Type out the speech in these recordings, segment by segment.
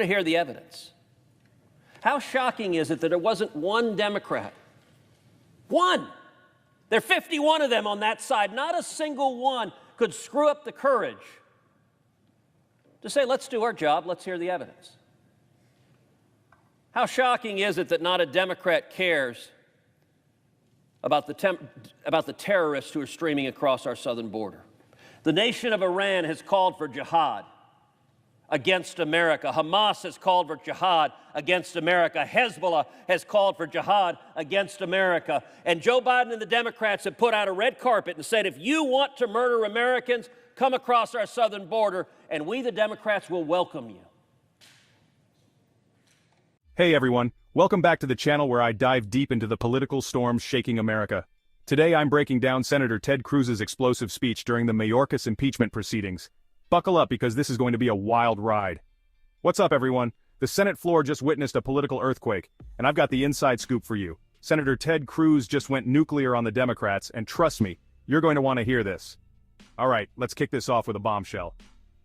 to hear the evidence. How shocking is it that there wasn't one Democrat, one, there are 51 of them on that side, not a single one could screw up the courage to say, let's do our job, let's hear the evidence. How shocking is it that not a Democrat cares about the terrorists who are streaming across our southern border? The nation of Iran has called for jihad against America. Hamas has called for jihad against America. Hezbollah has called for jihad against America. And Joe Biden and the Democrats have put out a red carpet and said, if you want to murder Americans, come across our southern border, and we, the Democrats, will welcome you. Hey everyone, welcome back to the channel where I dive deep into the political storms shaking America. Today I'm breaking down Senator Ted Cruz's explosive speech during the Mayorkas impeachment proceedings. Buckle up because this is going to be a wild ride. What's up everyone? The Senate floor just witnessed a political earthquake, and I've got the inside scoop for you. Senator Ted Cruz just went nuclear on the Democrats, and trust me, you're going to want to hear this. Alright, let's kick this off with a bombshell.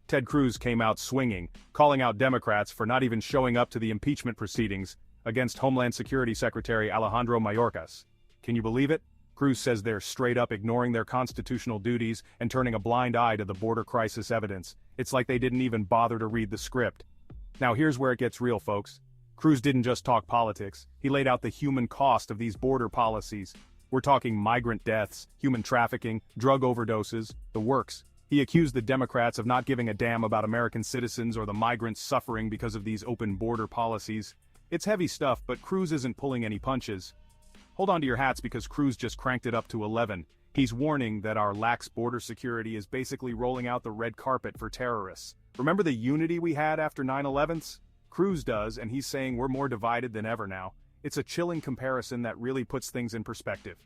Ted Cruz came out swinging, calling out Democrats for not even showing up to the impeachment proceedings against Homeland Security Secretary Alejandro Mayorkas. Can you believe it? Cruz says they're straight up ignoring their constitutional duties and turning a blind eye to the border crisis evidence. It's like they didn't even bother to read the script. Now here's where it gets real, folks. Cruz didn't just talk politics, he laid out the human cost of these border policies. We're talking migrant deaths, human trafficking, drug overdoses, the works. He accused the Democrats of not giving a damn about American citizens or the migrants suffering because of these open border policies. It's heavy stuff, but Cruz isn't pulling any punches. Hold on to your hats because Cruz just cranked it up to 11. He's warning that our lax border security is basically rolling out the red carpet for terrorists. Remember the unity we had after 9/11s? Cruz does, and he's saying we're more divided than ever now. It's a chilling comparison that really puts things in perspective.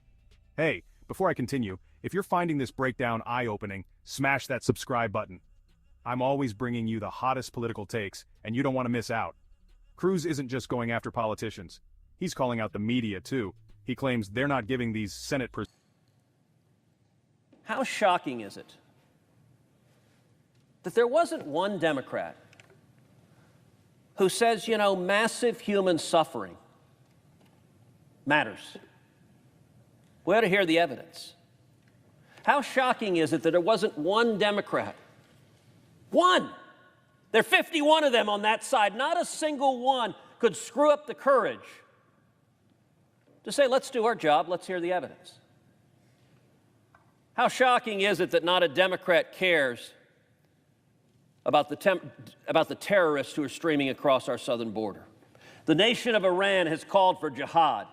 Hey, before I continue, if you're finding this breakdown eye-opening, smash that subscribe button. I'm always bringing you the hottest political takes, and you don't want to miss out. Cruz isn't just going after politicians. He's calling out the media, too. He claims they're not giving these Senate How shocking is it that there wasn't one Democrat who says, you know, massive human suffering matters. We ought to hear the evidence. How shocking is it that there wasn't one Democrat, one, there are 51 of them on that side, not a single one could screw up the courage to say, let's do our job, let's hear the evidence. How shocking is it that not a Democrat cares about the terrorists who are streaming across our southern border? The nation of Iran has called for jihad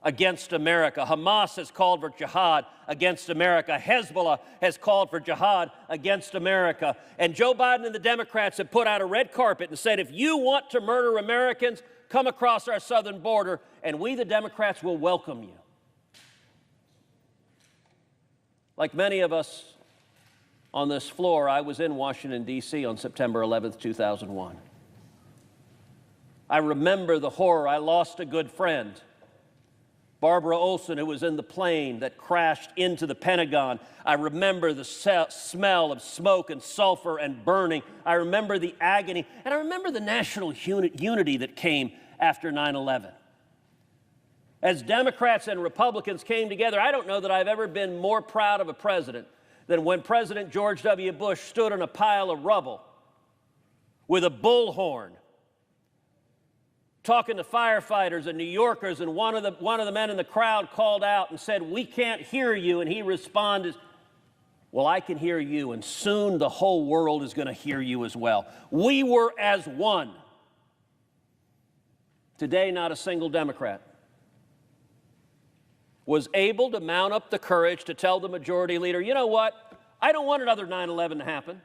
against America. Hamas has called for jihad against America. Hezbollah has called for jihad against America. And Joe Biden and the Democrats have put out a red carpet and said, if you want to murder Americans, come across our southern border, and we, the Democrats, will welcome you. Like many of us on this floor, I was in Washington, D.C. on September 11th, 2001. I remember the horror. I lost a good friend, Barbara Olson, who was in the plane that crashed into the Pentagon. I remember the smell of smoke and sulfur and burning. I remember the agony, and I remember the national unity that came after 9/11. As Democrats and Republicans came together, I don't know that I've ever been more proud of a president than when President George W. Bush stood on a pile of rubble with a bullhorn, talking to firefighters and New Yorkers, and one of the men in the crowd called out and said, "We can't hear you," and he responded, "Well, I can hear you, and soon the whole world is going to hear you as well." We were as one. Today, not a single Democrat was able to mount up the courage to tell the majority leader, you know what, I don't want another 9/11 to happen.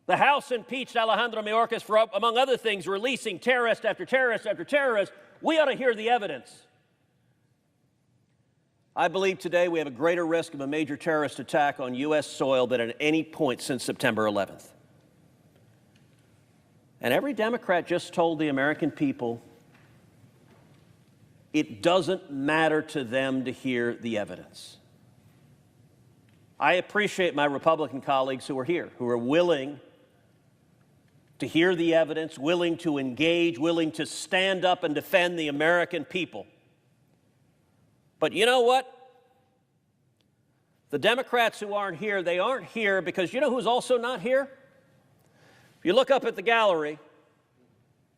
The House impeached Alejandro Mayorkas for, among other things, releasing terrorist after terrorist after terrorist. We ought to hear the evidence. I believe today we have a greater risk of a major terrorist attack on U.S. soil than at any point since September 11th. And every Democrat just told the American people it doesn't matter to them to hear the evidence. I appreciate my Republican colleagues who are here, who are willing to hear the evidence, willing to engage, willing to stand up and defend the American people. But you know what? The Democrats who aren't here, they aren't here because you know who's also not here? If you look up at the gallery,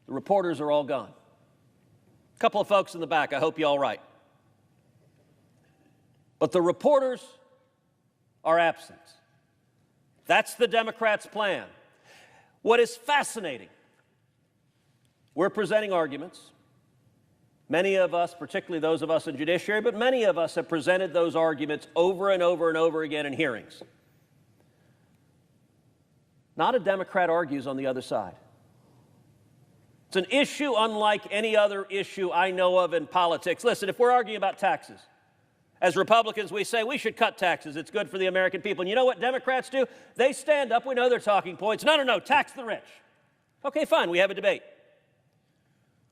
the reporters are all gone. A couple of folks in the back, I hope you all right. But the reporters are absent. That's the Democrats' plan. What is fascinating, we're presenting arguments. Many of us, particularly those of us in judiciary, but many of us have presented those arguments over and over and over again in hearings. Not a Democrat argues on the other side. It's an issue unlike any other issue I know of in politics. Listen, if we're arguing about taxes, as Republicans, we say we should cut taxes. It's good for the American people. And you know what Democrats do? They stand up. We know their talking points. No, tax the rich. Okay, fine. We have a debate.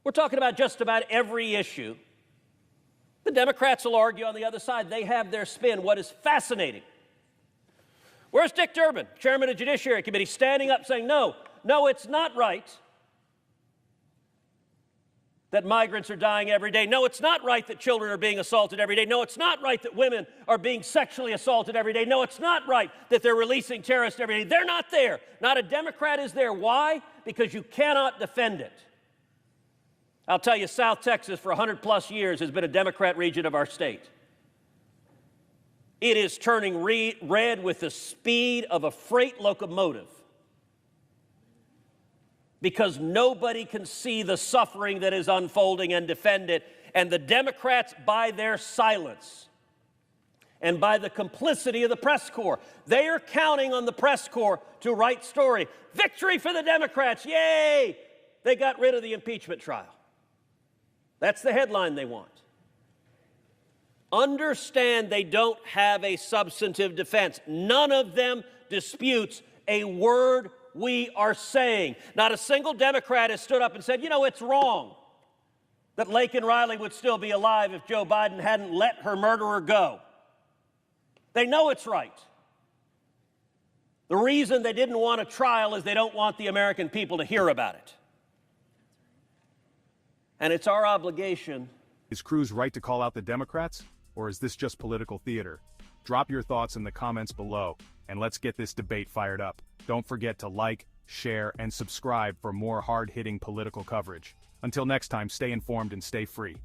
We're talking about just about every issue. The Democrats will argue on the other side. They have their spin. What is fascinating? Where's Dick Durbin, chairman of the Judiciary Committee, standing up saying, no, it's not right that migrants are dying every day. No, it's not right that children are being assaulted every day. No, it's not right that women are being sexually assaulted every day. No, it's not right that they're releasing terrorists every day. They're not there. Not a Democrat is there. Why? Because you cannot defend it. I'll tell you, South Texas for 100+ years has been a Democrat region of our state. It is turning red with the speed of a freight locomotive because nobody can see the suffering that is unfolding and defend it. And the Democrats, by their silence and by the complicity of the press corps, they are counting on the press corps to write story. Victory for the Democrats, yay! They got rid of the impeachment trial. That's the headline they want. Understand they don't have a substantive defense. None of them disputes a word we are saying. Not a single Democrat has stood up and said, you know, it's wrong that Laken Riley would still be alive if Joe Biden hadn't let her murderer go. They know it's right. The reason they didn't want a trial is they don't want the American people to hear about it. And it's our obligation. Is Cruz right to call out the Democrats? Or is this just political theater? Drop your thoughts in the comments below, and let's get this debate fired up. Don't forget to like, share, and subscribe for more hard-hitting political coverage. Until next time, stay informed and stay free.